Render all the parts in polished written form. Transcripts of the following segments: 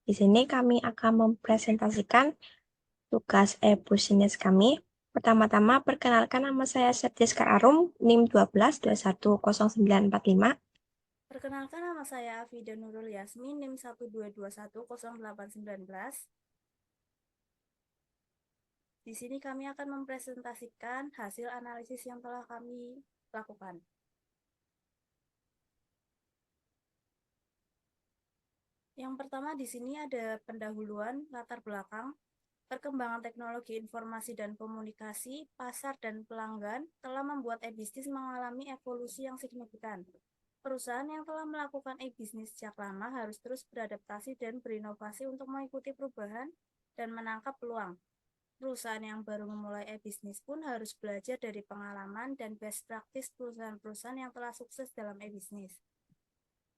Di sini kami akan mempresentasikan tugas e-business kami. Pertama-tama, perkenalkan nama saya Septiska Arum, NIM 12210945. Perkenalkan nama saya Afida Nurul Yasmin, NIM 122108911. Di sini kami akan mempresentasikan hasil analisis yang telah kami lakukan. Yang pertama di sini ada pendahuluan latar belakang, perkembangan teknologi informasi dan komunikasi, pasar dan pelanggan telah membuat e-bisnis mengalami evolusi yang signifikan. Perusahaan yang telah melakukan e-bisnis sejak lama harus terus beradaptasi dan berinovasi untuk mengikuti perubahan dan menangkap peluang. Perusahaan yang baru memulai e-bisnis pun harus belajar dari pengalaman dan best practice perusahaan-perusahaan yang telah sukses dalam e-bisnis.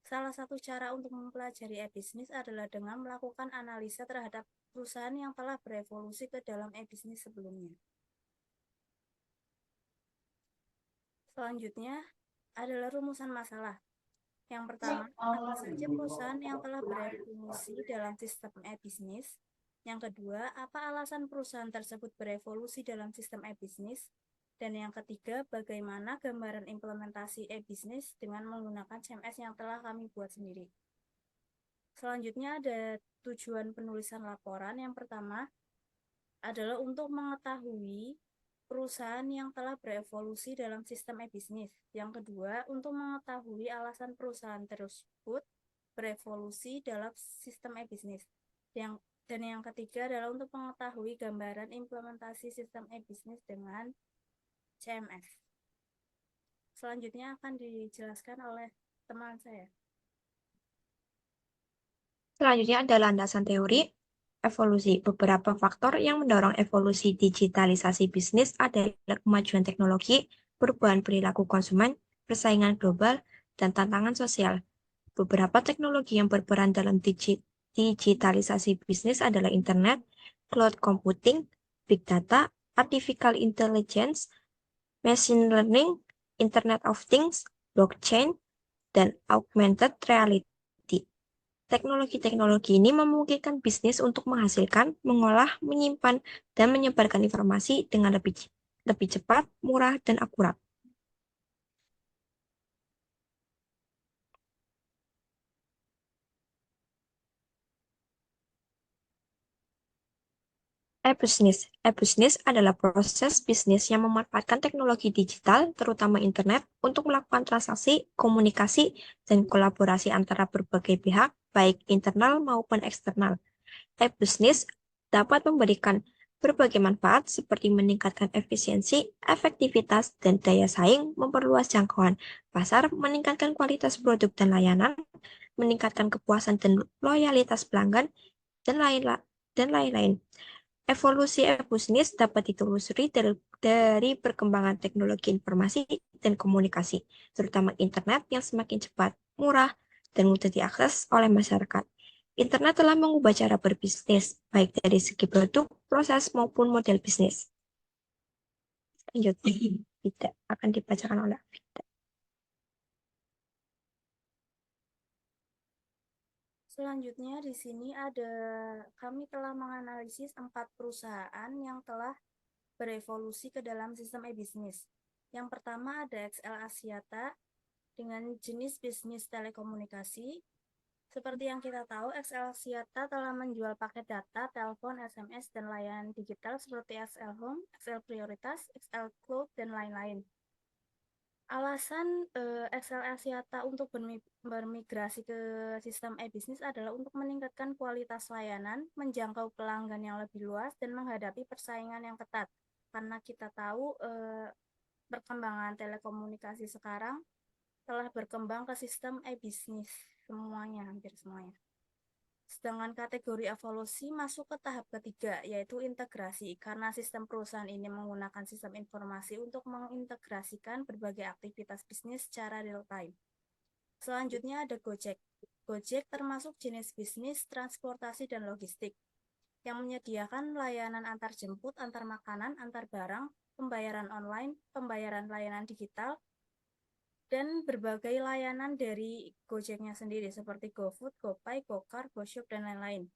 Salah satu cara untuk mempelajari e-bisnis adalah dengan melakukan analisa terhadap perusahaan yang telah berevolusi ke dalam e-bisnis sebelumnya. Selanjutnya adalah rumusan masalah. Yang pertama, apa saja perusahaan yang telah berevolusi dalam sistem e-bisnis? Yang kedua, apa alasan perusahaan tersebut berevolusi dalam sistem e-bisnis? Dan yang ketiga, bagaimana gambaran implementasi e-bisnis dengan menggunakan CMS yang telah kami buat sendiri. Selanjutnya ada tujuan penulisan laporan. Yang pertama adalah untuk mengetahui perusahaan yang telah berevolusi dalam sistem e-bisnis. Yang kedua, untuk mengetahui alasan perusahaan tersebut berevolusi dalam sistem e-bisnis. Dan yang ketiga adalah untuk mengetahui gambaran implementasi sistem e-bisnis dengan CMS. Selanjutnya akan dijelaskan oleh teman saya. Selanjutnya ada landasan teori evolusi. Beberapa faktor yang mendorong evolusi digitalisasi bisnis adalah kemajuan teknologi, perubahan perilaku konsumen, persaingan global, dan tantangan sosial. Beberapa teknologi yang berperan dalam digitalisasi bisnis adalah internet, cloud computing, big data, artificial intelligence, machine learning, Internet of Things, blockchain, dan augmented reality. Teknologi-teknologi ini memungkinkan bisnis untuk menghasilkan, mengolah, menyimpan, dan menyebarkan informasi dengan lebih cepat, murah, dan akurat. E-business. E-business adalah proses bisnis yang memanfaatkan teknologi digital, terutama internet, untuk melakukan transaksi, komunikasi, dan kolaborasi antara berbagai pihak, baik internal maupun eksternal. E-business dapat memberikan berbagai manfaat seperti meningkatkan efisiensi, efektivitas, dan daya saing, memperluas jangkauan pasar, meningkatkan kualitas produk dan layanan, meningkatkan kepuasan dan loyalitas pelanggan, dan lain-lain. Evolusi e-bisnis dapat ditelusuri dari perkembangan teknologi informasi dan komunikasi, terutama internet yang semakin cepat, murah, dan mudah diakses oleh masyarakat. Internet telah mengubah cara berbisnis, baik dari segi produk, proses, maupun model bisnis. Lanjut, tidak akan dibacakan oleh Vida. Selanjutnya di sini kami telah menganalisis 4 perusahaan yang telah berevolusi ke dalam sistem e-bisnis. Yang pertama ada XL Axiata dengan jenis bisnis telekomunikasi. Seperti yang kita tahu, XL Axiata telah menjual paket data, telepon, SMS, dan layanan digital seperti XL Home, XL Prioritas, XL Cloud, dan lain-lain. Alasan XL Axiata untuk bermigrasi ke sistem e-bisnis adalah untuk meningkatkan kualitas layanan, menjangkau pelanggan yang lebih luas, dan menghadapi persaingan yang ketat. Karena kita tahu perkembangan telekomunikasi sekarang telah berkembang ke sistem e-bisnis semuanya, hampir semuanya. Sedangkan kategori evolusi masuk ke tahap ketiga, yaitu integrasi, karena sistem perusahaan ini menggunakan sistem informasi untuk mengintegrasikan berbagai aktivitas bisnis secara real-time. Selanjutnya ada Gojek. Gojek termasuk jenis bisnis transportasi dan logistik, yang menyediakan layanan antar jemput, antar makanan, antar barang, pembayaran online, pembayaran layanan digital, dan berbagai layanan dari Gojeknya sendiri seperti GoFood, GoPay, GoCar, GoShop, dan lain-lain.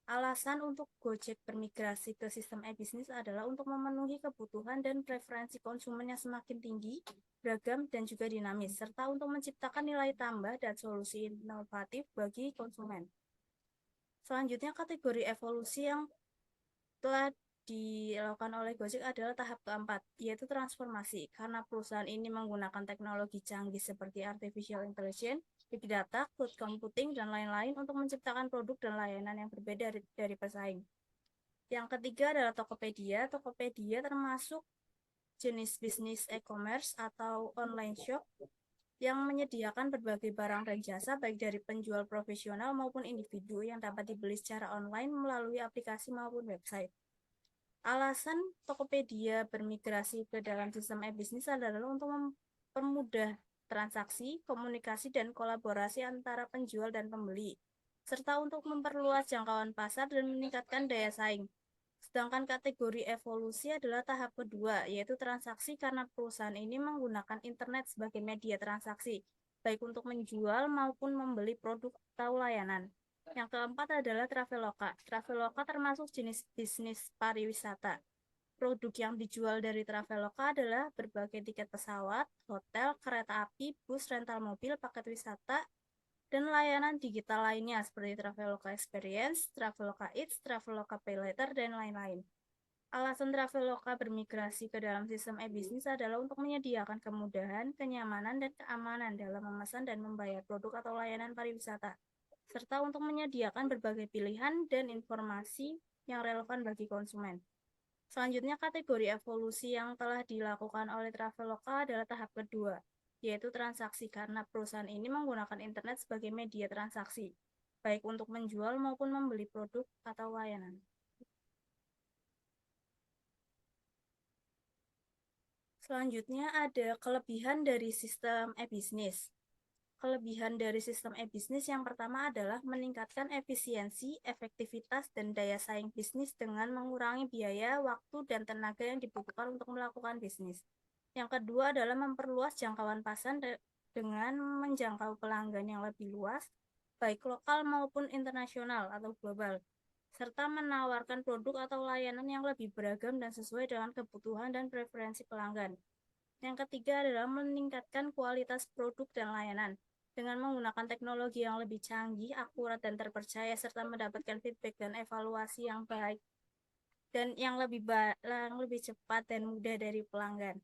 Alasan untuk Gojek bermigrasi ke sistem e-bisnis adalah untuk memenuhi kebutuhan dan preferensi konsumen yang semakin tinggi, beragam, dan juga dinamis, serta untuk menciptakan nilai tambah dan solusi inovatif bagi konsumen. Selanjutnya, kategori evolusi yang telah dilakukan oleh Gojek adalah tahap keempat, yaitu transformasi. Karena perusahaan ini menggunakan teknologi canggih seperti artificial intelligence, big data, cloud computing, dan lain-lain untuk menciptakan produk dan layanan yang berbeda dari pesaing. Yang ketiga adalah Tokopedia. Tokopedia termasuk jenis bisnis e-commerce atau online shop yang menyediakan berbagai barang dan jasa baik dari penjual profesional maupun individu yang dapat dibeli secara online melalui aplikasi maupun website. Alasan Tokopedia bermigrasi ke dalam sistem e-bisnis adalah untuk mempermudah transaksi, komunikasi, dan kolaborasi antara penjual dan pembeli, serta untuk memperluas jangkauan pasar dan meningkatkan daya saing. Sedangkan kategori evolusi adalah tahap kedua, yaitu transaksi karena perusahaan ini menggunakan internet sebagai media transaksi, baik untuk menjual maupun membeli produk atau layanan. Yang keempat adalah Traveloka. Traveloka termasuk jenis bisnis pariwisata. Produk yang dijual dari Traveloka adalah berbagai tiket pesawat, hotel, kereta api, bus, rental mobil, paket wisata, dan layanan digital lainnya seperti Traveloka Experience, Traveloka Eats, Traveloka Pay Later, dan lain-lain. Alasan Traveloka bermigrasi ke dalam sistem e-bisnis adalah untuk menyediakan kemudahan, kenyamanan, dan keamanan dalam memesan dan membayar produk atau layanan pariwisata, serta untuk menyediakan berbagai pilihan dan informasi yang relevan bagi konsumen. Selanjutnya, kategori evolusi yang telah dilakukan oleh Traveloka adalah tahap kedua, yaitu transaksi karena perusahaan ini menggunakan internet sebagai media transaksi, baik untuk menjual maupun membeli produk atau layanan. Selanjutnya ada kelebihan dari sistem e-bisnis. Kelebihan dari sistem e-bisnis yang pertama adalah meningkatkan efisiensi, efektivitas, dan daya saing bisnis dengan mengurangi biaya, waktu, dan tenaga yang dibutuhkan untuk melakukan bisnis. Yang kedua adalah memperluas jangkauan pasar dengan menjangkau pelanggan yang lebih luas, baik lokal maupun internasional atau global, serta menawarkan produk atau layanan yang lebih beragam dan sesuai dengan kebutuhan dan preferensi pelanggan. Yang ketiga adalah meningkatkan kualitas produk dan layanan dengan menggunakan teknologi yang lebih canggih, akurat, dan terpercaya, serta mendapatkan feedback dan evaluasi yang baik dan yang lebih cepat dan mudah dari pelanggan.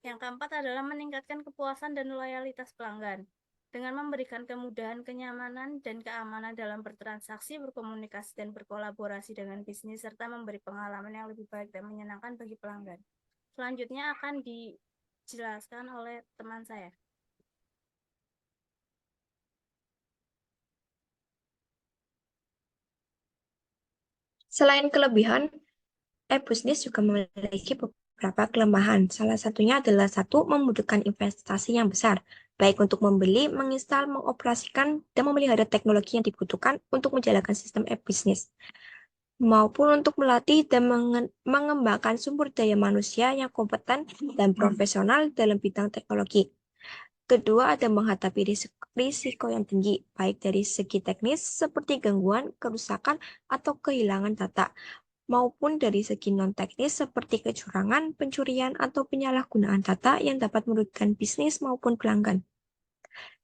Yang keempat adalah meningkatkan kepuasan dan loyalitas pelanggan dengan memberikan kemudahan, kenyamanan, dan keamanan dalam bertransaksi, berkomunikasi, dan berkolaborasi dengan bisnis, serta memberi pengalaman yang lebih baik dan menyenangkan bagi pelanggan. Selanjutnya akan dijelaskan oleh teman saya. Selain kelebihan, e-bisnis juga memiliki beberapa kelemahan. Salah satunya adalah satu, membutuhkan investasi yang besar, baik untuk membeli, menginstal, mengoperasikan, dan memelihara teknologi yang dibutuhkan untuk menjalankan sistem e-bisnis, maupun untuk melatih dan mengembangkan sumber daya manusia yang kompeten dan profesional dalam bidang teknologi. Kedua, ada menghadapi risiko yang tinggi, baik dari segi teknis seperti gangguan, kerusakan, atau kehilangan data, maupun dari segi non-teknis seperti kecurangan, pencurian, atau penyalahgunaan data yang dapat merugikan bisnis maupun pelanggan.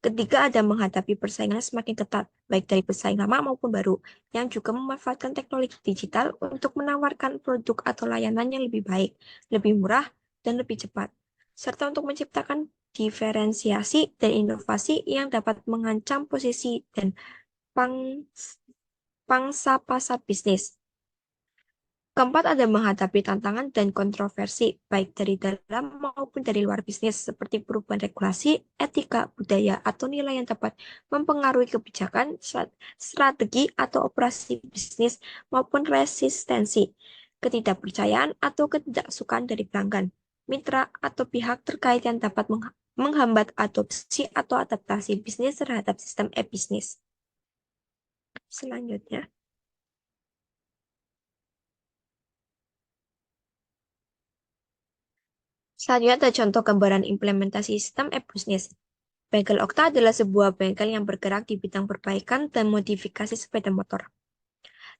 Ketiga, ada menghadapi persaingan semakin ketat, baik dari pesaing lama maupun baru, yang juga memanfaatkan teknologi digital untuk menawarkan produk atau layanan yang lebih baik, lebih murah, dan lebih cepat, serta untuk menciptakan diferensiasi dan inovasi yang dapat mengancam posisi dan pangsa pasar bisnis. Keempat, ada menghadapi tantangan dan kontroversi, baik dari dalam maupun dari luar bisnis, seperti perubahan regulasi, etika, budaya, atau nilai yang dapat mempengaruhi kebijakan, strategi, atau operasi bisnis, maupun resistensi, ketidakpercayaan, atau ketidaksukaan dari pelanggan, mitra, atau pihak terkait yang dapat menghambat adopsi atau adaptasi bisnis terhadap sistem e-bisnis. Selanjutnya. Selanjutnya ada contoh gambaran implementasi sistem e-bisnis. Bengkel Okta adalah sebuah bengkel yang bergerak di bidang perbaikan dan modifikasi sepeda motor.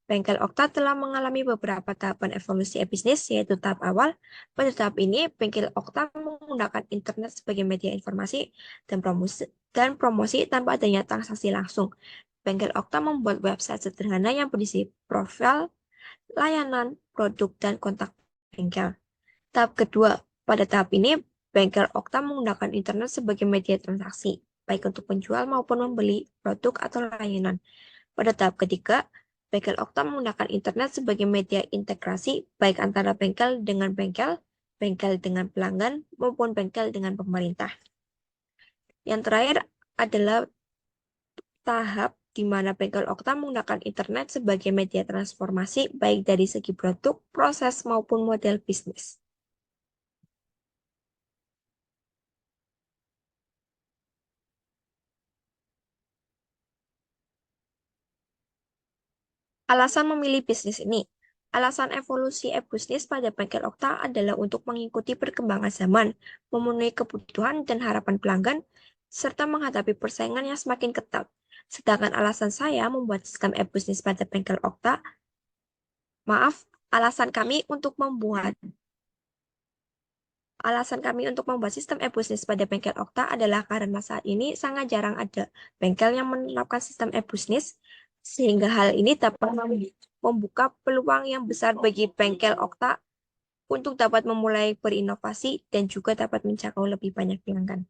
Bengkel Okta telah mengalami beberapa tahapan evolusi e-bisnis, yaitu tahap awal. Pada tahap ini, Bengkel Okta menggunakan internet sebagai media informasi dan promosi tanpa adanya transaksi langsung. Bengkel Okta membuat website sederhana yang berisi profil, layanan, produk, dan kontak bengkel. Tahap kedua, pada tahap ini, Bengkel Okta menggunakan internet sebagai media transaksi, baik untuk penjual maupun membeli produk atau layanan. Pada tahap ketiga, bengkel Okta menggunakan internet sebagai media integrasi baik antara bengkel dengan bengkel, bengkel dengan pelanggan, maupun bengkel dengan pemerintah. Yang terakhir adalah tahap di mana bengkel Okta menggunakan internet sebagai media transformasi baik dari segi produk, proses, maupun model bisnis. Alasan memilih bisnis ini. Alasan evolusi e-bisnis pada bengkel Okta adalah untuk mengikuti perkembangan zaman, memenuhi kebutuhan dan harapan pelanggan, serta menghadapi persaingan yang semakin ketat. Sedangkan alasan saya membuat sistem e-bisnis pada bengkel Okta, maaf, alasan kami untuk membuat Alasan kami untuk membuat sistem e-bisnis pada bengkel Okta adalah karena saat ini sangat jarang ada bengkel yang menerapkan sistem e-bisnis, sehingga hal ini dapat membuka peluang yang besar bagi bengkel Okta untuk dapat memulai berinovasi dan juga dapat mencapai lebih banyak pelanggan.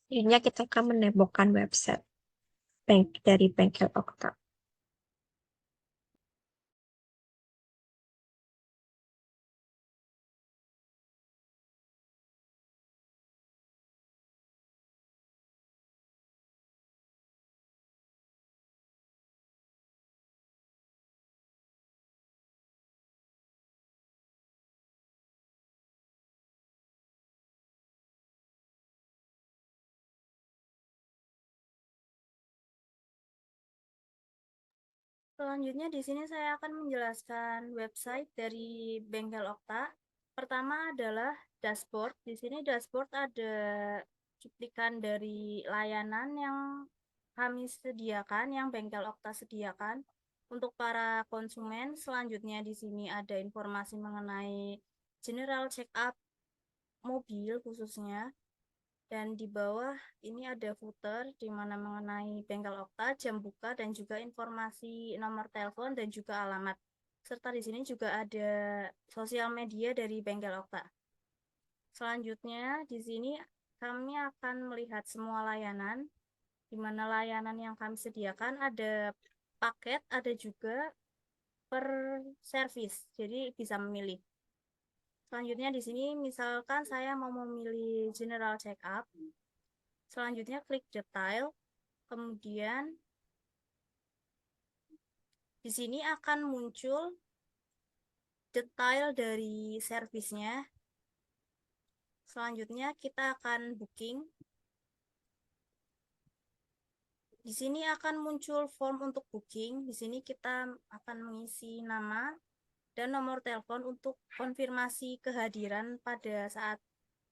Selanjutnya kita akan menemukan website dari bengkel Okta. Selanjutnya di sini saya akan menjelaskan website dari Bengkel Okta. Pertama adalah dashboard. Di sini dashboard ada cuplikan dari layanan yang kami sediakan, yang Bengkel Okta sediakan untuk para konsumen. Selanjutnya di sini ada informasi mengenai general check up mobil khususnya. Dan di bawah ini ada footer di mana mengenai Bengkel Okta, jam buka, dan juga informasi nomor telepon dan juga alamat. Serta di sini juga ada sosial media dari Bengkel Okta. Selanjutnya di sini kami akan melihat semua layanan, di mana layanan yang kami sediakan ada paket, ada juga per service. Jadi bisa memilih. Selanjutnya di sini misalkan saya mau memilih general check up. Selanjutnya klik detail, kemudian di sini akan muncul detail dari servisnya. Selanjutnya kita akan booking. Di sini akan muncul form untuk booking. Di sini kita akan mengisi nama dan nomor telepon untuk konfirmasi kehadiran pada saat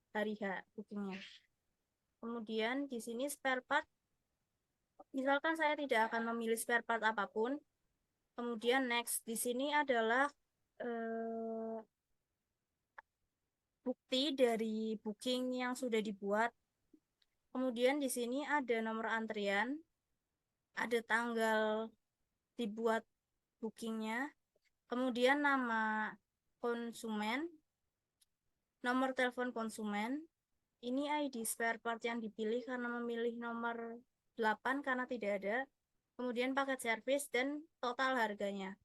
hari H bookingnya. Kemudian di sini spare part. Misalkan saya tidak akan memilih spare part apapun. Kemudian next di sini adalah bukti dari booking yang sudah dibuat. Kemudian di sini ada nomor antrian, ada tanggal dibuat bookingnya, kemudian nama konsumen, nomor telepon konsumen, ini ID spare part yang dipilih karena memilih nomor 8 karena tidak ada, kemudian paket servis dan total harganya.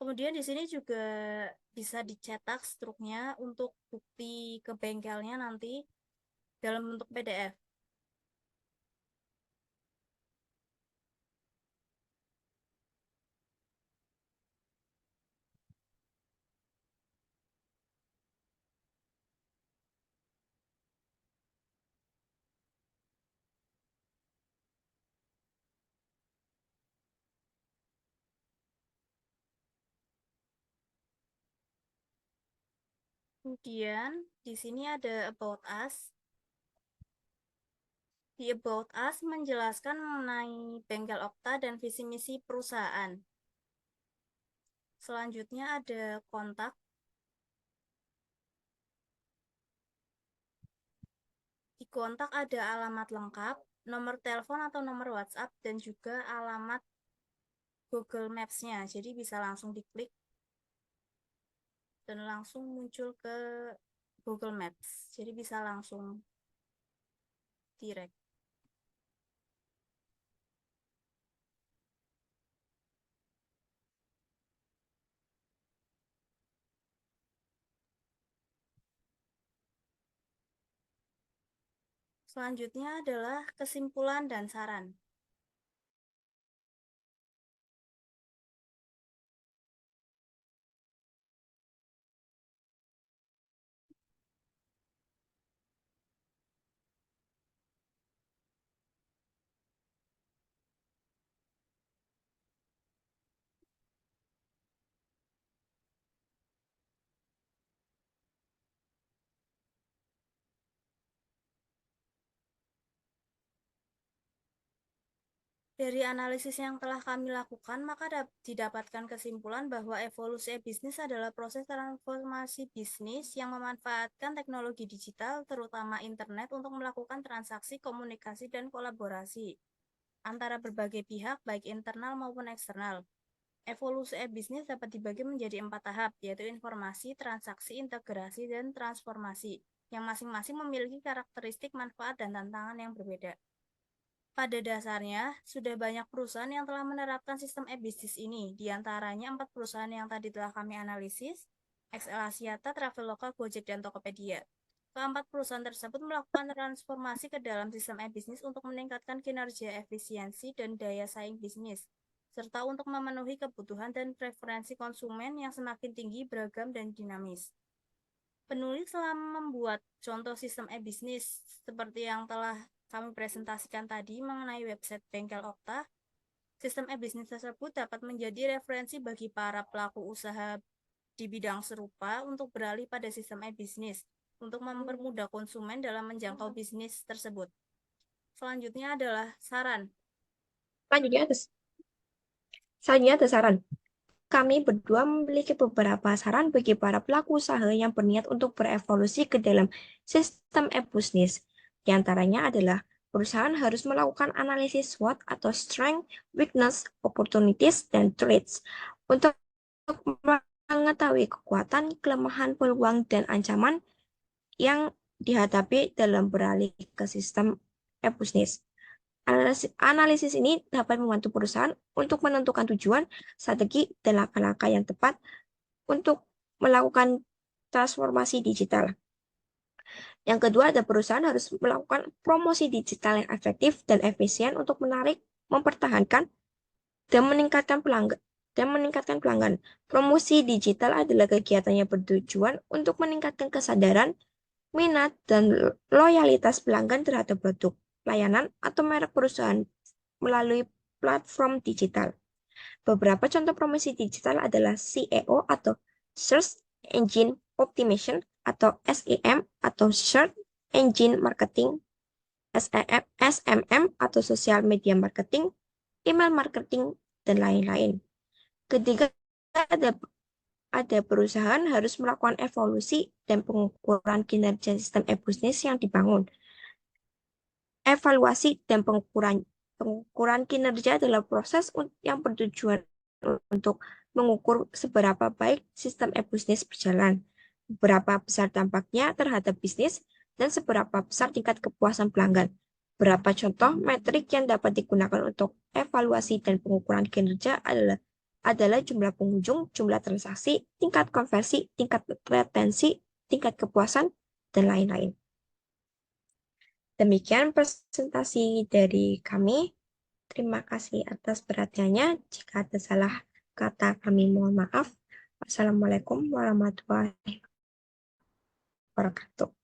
Kemudian di sini juga bisa dicetak struknya untuk bukti ke bengkelnya nanti dalam bentuk PDF. Kemudian di sini ada About Us. Di About Us menjelaskan mengenai Bengkel Okta dan visi misi perusahaan. Selanjutnya ada kontak. Di kontak ada alamat lengkap, nomor telepon atau nomor WhatsApp, dan juga alamat Google Maps-nya. Jadi bisa langsung diklik dan langsung muncul ke Google Maps. Jadi bisa langsung direct. Selanjutnya adalah kesimpulan dan saran. Dari analisis yang telah kami lakukan, maka didapatkan kesimpulan bahwa evolusi bisnis adalah proses transformasi bisnis yang memanfaatkan teknologi digital, terutama internet, untuk melakukan transaksi, komunikasi, dan kolaborasi antara berbagai pihak, baik internal maupun eksternal. Evolusi bisnis dapat dibagi menjadi 4 tahap, yaitu informasi, transaksi, integrasi, dan transformasi, yang masing-masing memiliki karakteristik, manfaat, dan tantangan yang berbeda. Pada dasarnya, sudah banyak perusahaan yang telah menerapkan sistem e-bisnis ini, diantaranya 4 perusahaan yang tadi telah kami analisis, XL Axiata, Traveloka, Gojek, dan Tokopedia. Keempat perusahaan tersebut melakukan transformasi ke dalam sistem e-bisnis untuk meningkatkan kinerja, efisiensi, dan daya saing bisnis, serta untuk memenuhi kebutuhan dan preferensi konsumen yang semakin tinggi, beragam, dan dinamis. Penulis telah membuat contoh sistem e-bisnis seperti yang telah kami presentasikan tadi mengenai website Bengkel Okta. Sistem e-bisnis tersebut dapat menjadi referensi bagi para pelaku usaha di bidang serupa untuk beralih pada sistem e-bisnis untuk mempermudah konsumen dalam menjangkau bisnis tersebut. Selanjutnya adalah saran. Selanjutnya ada saran. Kami berdua memiliki beberapa saran bagi para pelaku usaha yang berniat untuk berevolusi ke dalam sistem e-bisnis. Di antaranya adalah perusahaan harus melakukan analisis SWOT atau Strength, Weakness, Opportunities, dan Threats untuk mengetahui kekuatan, kelemahan, peluang, dan ancaman yang dihadapi dalam beralih ke sistem e-bisnis. Analisis ini dapat membantu perusahaan untuk menentukan tujuan, strategi, dan langkah-langkah yang tepat untuk melakukan transformasi digital. Yang kedua, ada perusahaan harus melakukan promosi digital yang efektif dan efisien untuk menarik, mempertahankan, dan meningkatkan pelanggan. Promosi digital adalah kegiatan yang bertujuan untuk meningkatkan kesadaran, minat, dan loyalitas pelanggan terhadap produk, layanan, atau merek perusahaan melalui platform digital. Beberapa contoh promosi digital adalah SEO atau Search Engine Optimization atau SEM atau Search Engine Marketing, SMM atau Social Media Marketing, Email Marketing, dan lain-lain. Ketiga, ada perusahaan harus melakukan evolusi dan pengukuran kinerja sistem e-bisnis yang dibangun. Evaluasi dan pengukuran kinerja adalah proses yang bertujuan untuk mengukur seberapa baik sistem e-bisnis berjalan, berapa besar dampaknya terhadap bisnis, dan seberapa besar tingkat kepuasan pelanggan. Beberapa contoh metrik yang dapat digunakan untuk evaluasi dan pengukuran kinerja adalah jumlah pengunjung, jumlah transaksi, tingkat konversi, tingkat retensi, tingkat kepuasan, dan lain-lain. Demikian presentasi dari kami. Terima kasih atas perhatiannya. Jika ada salah kata, kami mohon maaf. Wassalamualaikum warahmatullahi wabarakatuh.